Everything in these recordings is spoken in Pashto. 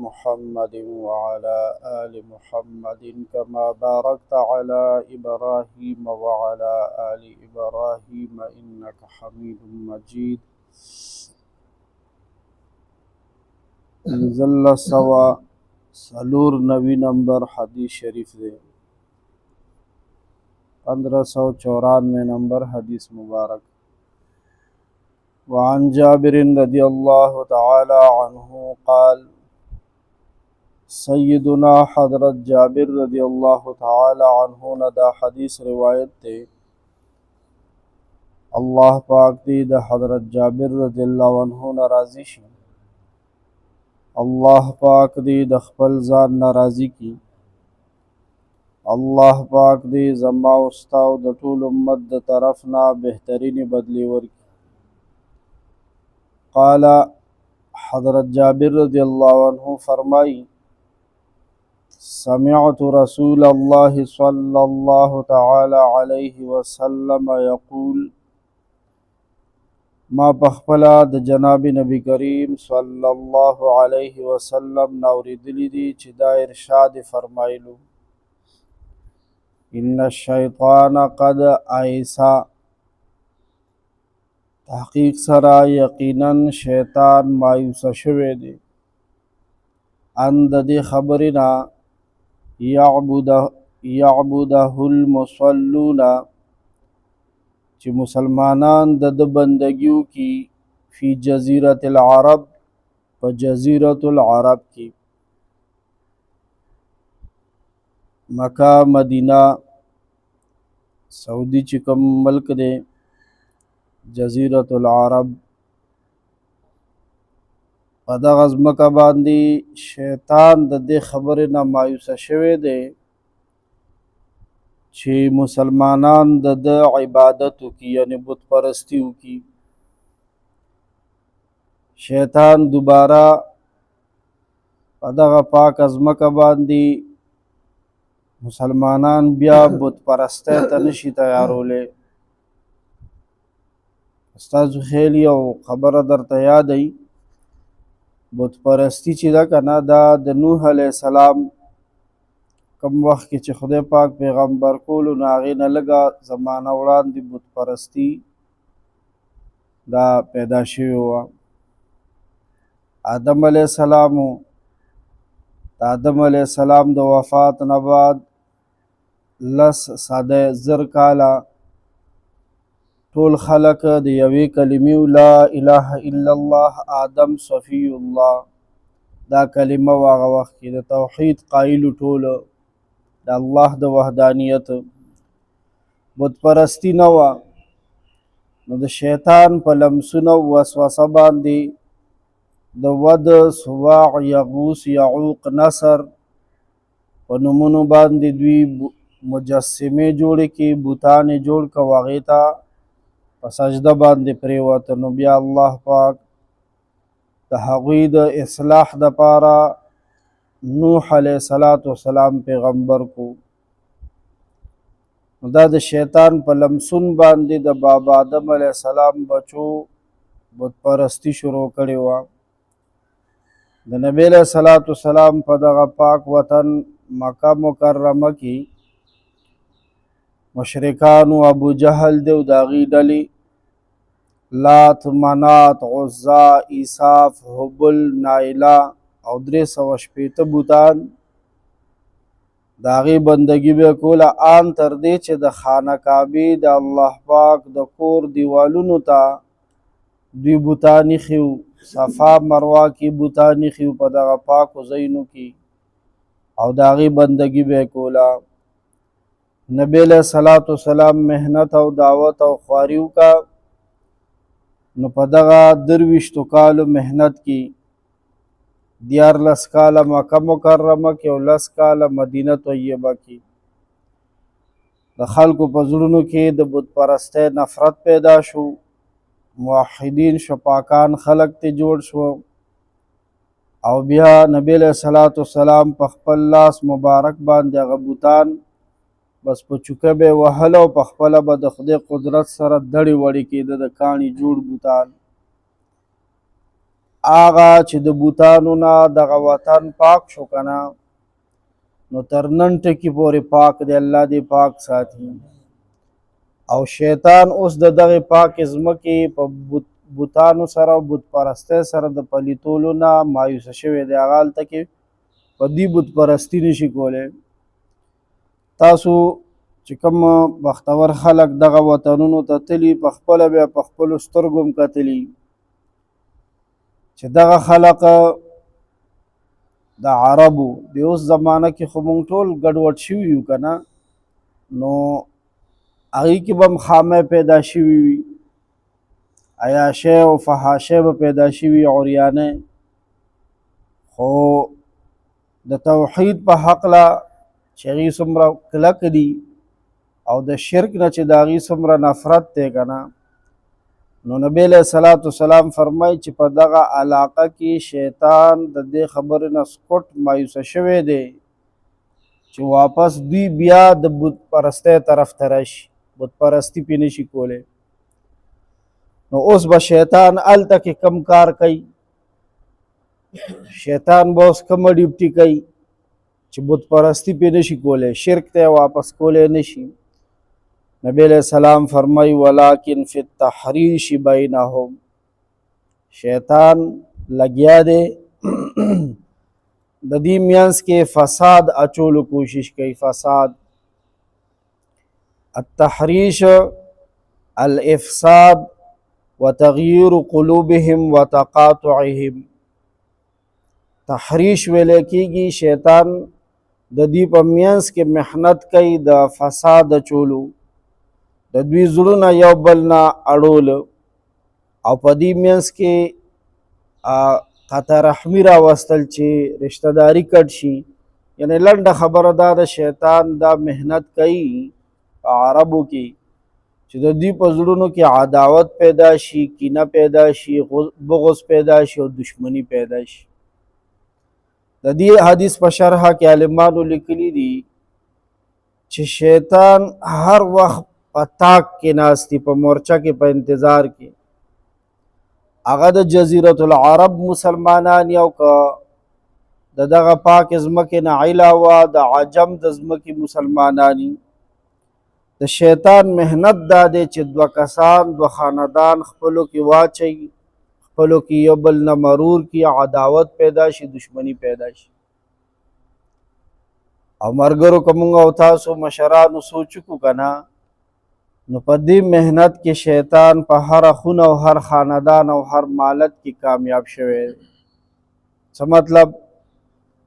محمد وعلى آل محمد كما باركت على إبراهيم وعلى آل إبراهيم إنك حميد مجيد. انزل سوا سلور نبی نمبر حدیث شریف دے 1594 نمبر حدیث مبارک. وعن جابر رضی اللہ تعالی عنہ قال سیدنا حضرت جابر رضی اللہ تعالی عنہ نے دا حدیث روایت تے اللہ پاک دی دا حضرت جابر رضی اللہ عنہ نے راضی شي. اللہ پاک دی د خپل ځان ناراضی کی. اللہ پاک دی زما او ستا او د ټول امت د طرف نه بهترینی بدلی ورکی. قال حضرت جابر رضی اللہ عنہ فرمائی سمعت رسول اللہ صلی اللہ تعالی علیہ وسلم یقول ما پخپلا د جناب نبی کریم صلی اللہ علیہ وسلم نوریدلی دی چې دا ارشاد فرمایلو ان الشیطان قد ایسا تحقیق سرا یقینا شیطان مایوس شوی دی ان د دې خبرنا یعبده المصلون چې مسلمانان د بندگیو کی فی جزیرۃ العرب په جزیرۃ العرب کی مکہ مدینہ سعودی چې کوم ملک دی جزیرۃ العرب په دغه ځمکه باندې شیطان د دې خبرې نه مایوسه شوی دی چې مسلمانان د عبادتو کی یعنی بت پرستیو کی. شیطان دوباره په دغه پاک ځمکه باندې مسلمانان بیا بت پرستی ته نشي تیارولی. استاسو خیل یو خبره درته یادی بت پرستی چې ده کنه دا د نوح علیه السلام کم وخت کې چې خدای پاک پیغمبر کولو نو هغې نه لږه زمانه وړاندې بت پرستی دا پیدا شوې وه. آدم علیه السلام د آدم علیه السلام د وفات نه بعد 10,000 کاله ټول خلق د یوې کلمې لا اله الا الله آدم صفی الله دا کلمه واغه وخت کې د توحید قایلو ټولو د الله د وحدانیت بت پرستی نه وه. نو د شیطان په لمسونه وسوسه باندې د ود سواع یغوس یعوق نصر په نومونو باندې دوی مجسمې جوړې کړي بوتانې جوړ کړه هغې ته په سجده باندې پرېوته. نو بیا الله پاک د هغوی د اصلاح دپاره نوح علیه السلام پیغمبر کو. دا د شیطان په لمسون باندې د بابا آدم علیه السلام بچو بت پرستی شروع کړې وه. د نبی علیه السلام په دغه پاک وطن مکه مکرمه کې مشرکانو ابو جهل دی او د هغې ډلې لات منات عزا ایساف حبل نایله او 360 بوتان د هغې بندګي به کوله آن تر دې چې د خانه کعبې د الله پاک د کور دیوالونو ته دوی بوتان ایښي وو. صفا مروه کې بوتان ایښي وو په دغه پاکو ځایونو کې او د هغې بندګي به کوله. نبی علیه السلام محنت او دعوت او خواري وکړه. نو په دغه 23 کالو محنت کې 14 کاله مکه مکرمه کې او 10 کاله مدینه طیبه کې د خلکو په زړونو کې د بت پرستۍ نفرت پیدا شو. موحدین شپاکان خلق ته جوړ شو او بیا نبی علیه السلام په خپل لاس مبارک باندې هغه بوتان بس په چوکه به یې وهله او په خپله به د خدای قدرت سره دړې وړې کېده د کاڼي جوړ بوتان. آغا چې د بوتانو نه دغه وطن پاک شو کنه نو تر نن ټکي پورې پاک دی، الله دې پاک ساتي. او شیطان اوس د دغه پاک ځمکې په بوتانو سره او بت پرستۍ سره د پلیتولو نه مایوسه شوی دی. هغه هلته کې په دې بت پرستي نشي کولی. تاسو چې کوم بختور خلک دغه وطنونو ته تلي په خپله بیا په خپلو سترګو هم کتلي چې دغه خلق د عربو د اوس زمانه کې خو موږ ټول ګډوډ شوي یو که نه، نو هغوی کې به هم خامۍ پیدا شوي وي، عیاشۍ او فحاشۍ به پیدا شوي، عریانۍ. خو د توحید په هکله چې هغوی څومره کلک دي او د شرک نه چې د هغوی څومره نفرت دی که نه، نو نبی علیه الصلاة والسلام فرمایي چې په دغه علاقه کې شیطان د دې خبرې نه سکوټ مایوسه شوی دی چې واپس دوی بیا د بت پرستۍ طرف ته راشي، بت پرستي پې نشي کولی. نو اوس به شیطان هلته کې کم کار کوي، شیطان به اوس کومه ډیوټي کوي چې بت پرستی پې نشي کولی، شرک ته واپس کولی نشي. نبی علیہ السلام فرمائی ولیکن فی التحریش بینہم، شیطان لگیا دے د دې منځ کې فساد اچولو کوشش کوي. فساد التحریش الافساد وتغییر قلوبهم وتقاطعهم. تحریش ویلے کیږي شیطان د دې په منځ کې محنت کوي د فساد اچولو، د دوی زړونه یو بل نه اړول او په دې منځ کې قطع رحمي راوستل چې رشته داري کټ شي. یعنی لنډه خبره دا د شیطان دا محنت کوي په عربو کې چې د دوی په زړونو کې عداوت پیدا شي، کینه پیدا شي، بغض پیدا شي او دشمنی پیدا شي. د دې حدیث په شرحه کې عالمانو لیکلي دي چې شیطان هر وخت په تاک کې ناستی، په مورچه کې په انتظار کې. هغه د جزیرة العرب مسلمانان یو که د دغه پاک ځمکې نه علاوه د عجم د ځمکې مسلمانانی، د شیطان محنت دا دی چې دوه کسان دوه خاندان خپلو کې واچوي، خپلو کې یو بل نه مرور کی، عداوت پیدا شي، دشمنی پیدا شي. او مرګرو که مونږ او تاسو مشرانو سوچ وکړو که نه، نو په دې محنت کې شیطان په هر خونه او هر خاندان او هر مالت کې کامیاب شوی دی. څه مطلب؟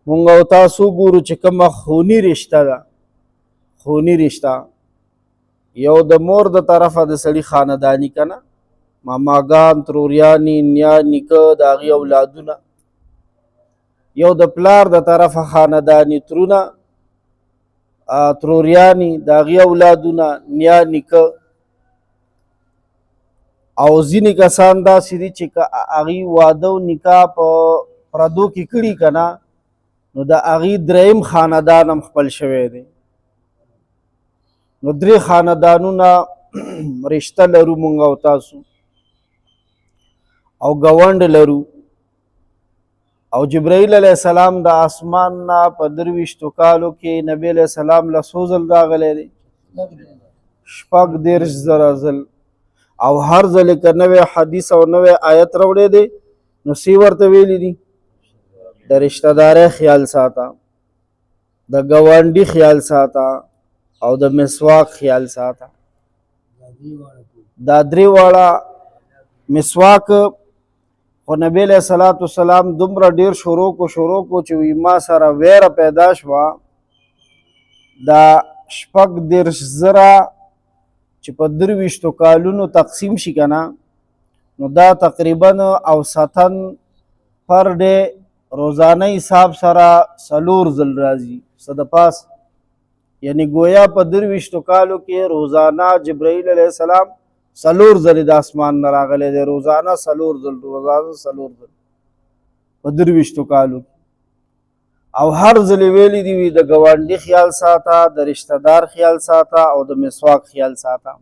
مونږ او تاسو ګورو چې کومه خوني رشته ده، خوني رشته یو د مور د طرفه د سړي خانداني که نه، ماماګان، تروریانې، نیا، نیکه، د هغې اولادونه، یو د پلار د طرفه خانداني، ترونه، تروریانې، د هغې اولادونه، نیا، نیکه. او ځینې کسان داسې دي چې که هغې واده او نکاح په پردو کې کړي که نه، نو د هغې دریم خاندان هم خپل شوی دی. نو درې خاندانونه رشته لرو مونږ او تاسو او ګاونډ لرو. او جبرائیل علیہ السلام د اسمان نه په 23 کالو کې نبی علیہ السلام له څو ځل راغلی دی؟ 36,000 ځل. او هر ځل که نوی حدیث او نوی آیت راوړی دی نو سی ورته ویلی دي د رشته دارۍ خیال ساته، د ګاونډي خیال ساته او د مسواک خیال ساته. دا درې واړه مسواک خو نبی علیہ الصلوۃ والسلام دومره ډیر شروع کو چې وی ما سره ویره پیدا شوه دا 36,000 چې په 23 کالونو تقسیم شي که نه، نو دا تقریبا اوسطا پر ډے روزانه حساب سره 4 ځل راځي څه د پاس. یعنی گویا په 23 کالو کې روزانه جبرائیل علیہ السلام 4 ځلې د اسمان نه راغلی دی، روزانه 4 ځل، روزانه 4 ځل په 23 کالو کې. او هر ځلې ویلي دي وي د ګاونډي خیال ساته، د رشته دار خیال ساته او د مسواک خیال ساته.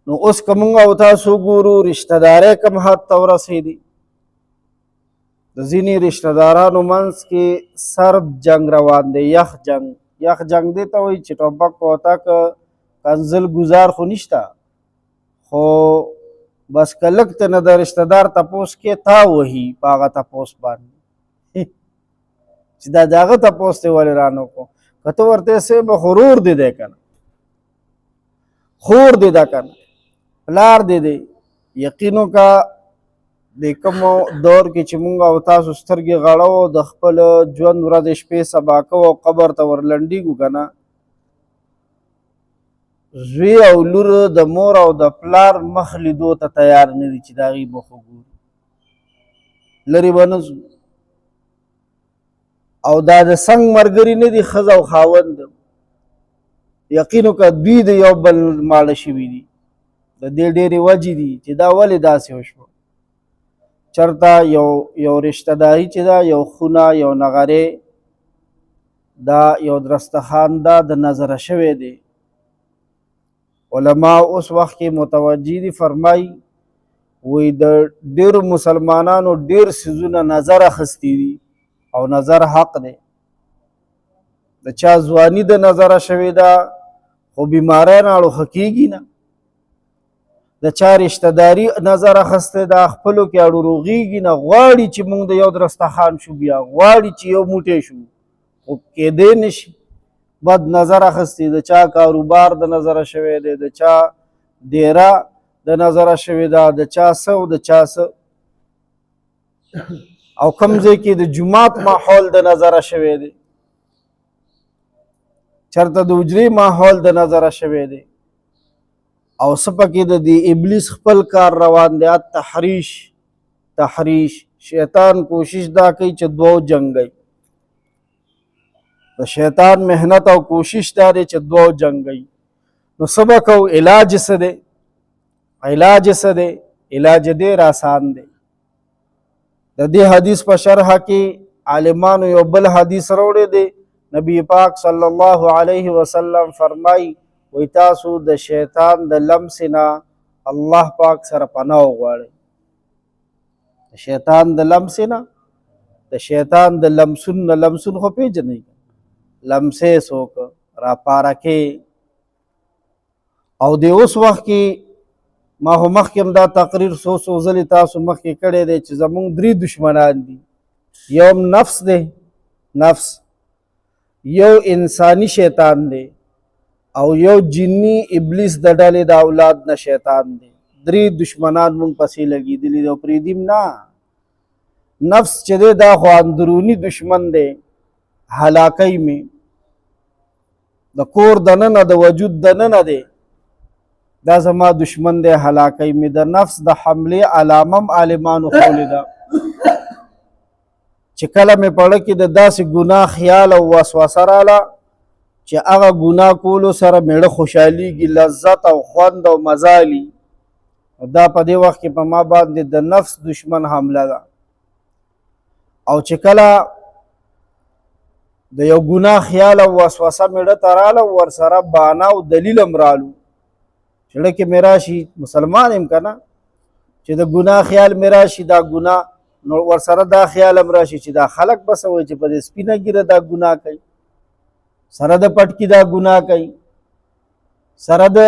نو اوس که مونږ او تاسو ګورو رشته دارۍ کوم حد ته ورسېدي. د ځینې رشته دارانو منځ کې سرد جنگ روان دی، یخ جنگ. یخ جنگ دی ته وایي چې ټوپک کوتک کنزل گزار خو نشته، خو بس که لږ ته نه د رشته دار تپوس کې تا وهي په هغه تپوس باندې چې دا د هغه تپوس دی ولې رانه کو. که ته ورته یې به غرور دی دی که نه، خور دی ده که نه، پلار دی دی. یقین وکړه د کوم دور کې چې مونږ او تاسو سترګې غړوو د خپل ژوند ورځې شپې سبا کوو او قبر ته ورلنډېږو که نه، زوی او لور د مور او د پلار مخ لیدو ته تیار نه دي چې د هغې مخ وګوري، لرې به نه ځو. او دا د څنګ ملګري نه دي ښځه او خاوند. یقین وکړه دوی د یو بل ماړه شوي دي. د دې ډېرې وجې دي چې دا ولې داسې وشوه. چرته یو رشته داري چې ده، یو خونه، یو نغرې، دا یو درستخان ده د نظره شوی دی. علما اوس وخت کې متوجه دي، فرمایي وایي د ډېرو مسلمانانو ډېر څیزونه نظر اخیستي دي او نظر حق دی. د چا ځواني د نظره شوې ده خو بیماری نه اړوخه کېږي نه. د چا رشته داري نظر اخیستی ده خپلو کې اړوروغېږي نه، غواړي چې موږ د یو درستخان شو، بیا غواړي چې یو موټی شو، خو کېدی نه شي. بد نظر اخیستی، د چا کاروبار د نظره شوی دی، د چا ډیره د نظره شوې ده، د چا څه او د چا څه. او کوم ځای کې د جومات ماحول د نظره شوی دی، چېرته د حجرې ماحول د نظره شوی دی. او څه پکې د دې ابلیس خپل کار روان دی، تحریش. شیطان کوشش دا کوي چې دوو جنګي. د شیطان محنت او کوشش دا دی چې دوو جنګي. نو څه به کوو؟ علاج څه دی؟ علاج څه دی؟ علاج ډېر آسان دی. د دې حدیث په شرحه کې عالمانو یو بل حدیث راوړی دی. نبی پاک صلی الله علیه وسلم فرمایي وی تاسو د شیطان د لمس نه الله پاک سره پناه وغواړئ. د شیطان د لمس نه، د شیطان د لمسون نه، لمسون خو پیژنئ، لمسې څوک راپارکې. او د اوس وخت کې ما خو مخکې هم دا تقریر څو ځلې تاسو مخکې کړی دی چې زمونږ 3 دشمنان دي. یو نفس دی، نفس، یو انسانی شیطان دی، او یو جنی ابلیس د ډلې د اولاد نه شیطان دی. 3 دشمنان مونږ پسې لګېدلي دي او پرېږدیم نه. نفس چې دی دا خو اندروني دشمن دی، هلاکۍ مې د کور دننه د وجود دننه دی، دا زما دشمن دی، هلاکۍ مې. د نفس د حملې علامه هم عالمانو ښولې ده چې کله مې پړه کې د داسې ګناه خیال او وسوسه راله چې هغه ګناه کولو سره میړه خوشحالیږي، لذت او خوند او مزالي، دا په دې وخت کې په ما باندې د نفس دشمن حمله ده. او چې کله د یو ګناه خیال او وسوسه میړه ته راله، ورسره بهانه او دلیل هم رالو، زړه کې مې راشي، مسلمان یم که نه، چې د ګناه خیال مې راشي، دا ګناه، نو ورسره دا خیال هم راشي چې دا خلک به څه وایي چې په دې سپینه ګیره دا ګناه کوي، سره د پټکي دا ګناه کوي، سره د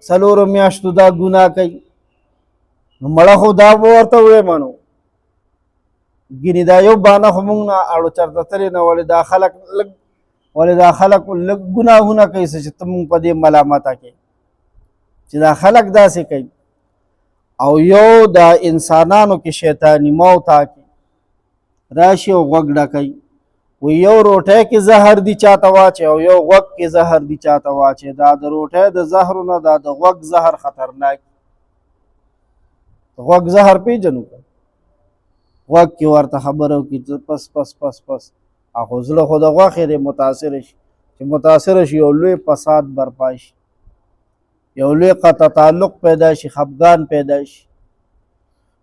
4 میاشتو دا ګناه کوي. نو مړه خو دا به ورته ووایم نو ګینې دا یو بانه خو مونږ نه اړو چېرته تللی نه، ولې دا خلک لږ ګناهونه کوي چې ته مونږ په دې ملامته کوې چې دا خلک داسې کوي. او یو د انسانانو کې شیطاني موته کې راشي او غوږ ډکوي، وی یو روټۍ کې زهر دي چاته واچي او یو غوږ کې زهر دي چاته واچي. دا د روټۍ د زهرو نه دا د غوږ زهر خطرناک. غوږ زهر پیژنو که غوږ کې ورته خبره وکړي پس پس پس پس خو زړه خو د غوښې دی متاثره شي، چې متاثره شي یو لوی فساد برپا شي، یو لوی قطع تعلق پیدا شي، خفګان پیدا شي.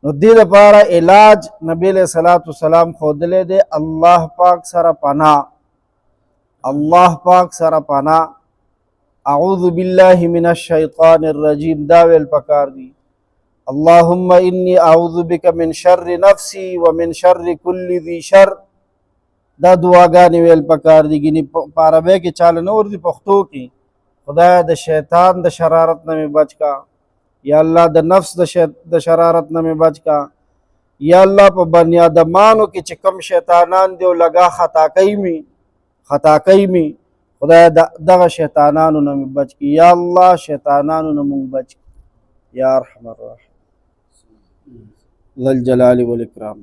نو دې لپاره علاج نبی علیہ الصلوۃ والسلام ښودلی دی، الله پاک سره پناه، الله پاک سره پناه. اعوذ باللہ من الشیطان الرجیم دا ویل پکار دی. اللہم انی اعوذ بک من شر نفسی ومن شر کل ذی شر. دا دعاګانې ویل پکار دي. ګینې په عربی کې چاله نه ورځي، پښتو کې خدایه د شیطان د شرارت نه مې بچ کا، یا الله د نفس د شرارت نه مې بچ کا، یا الله په بني آدمانو کې چې کم شیطانان دی او لګا خطاکۍ می خدایه دغه شیطانانو نه مې بچ کی، یا الله شیطانانو نه مونږ بچ کی یا ارحم الراحمین ذوالجلال والاکرام.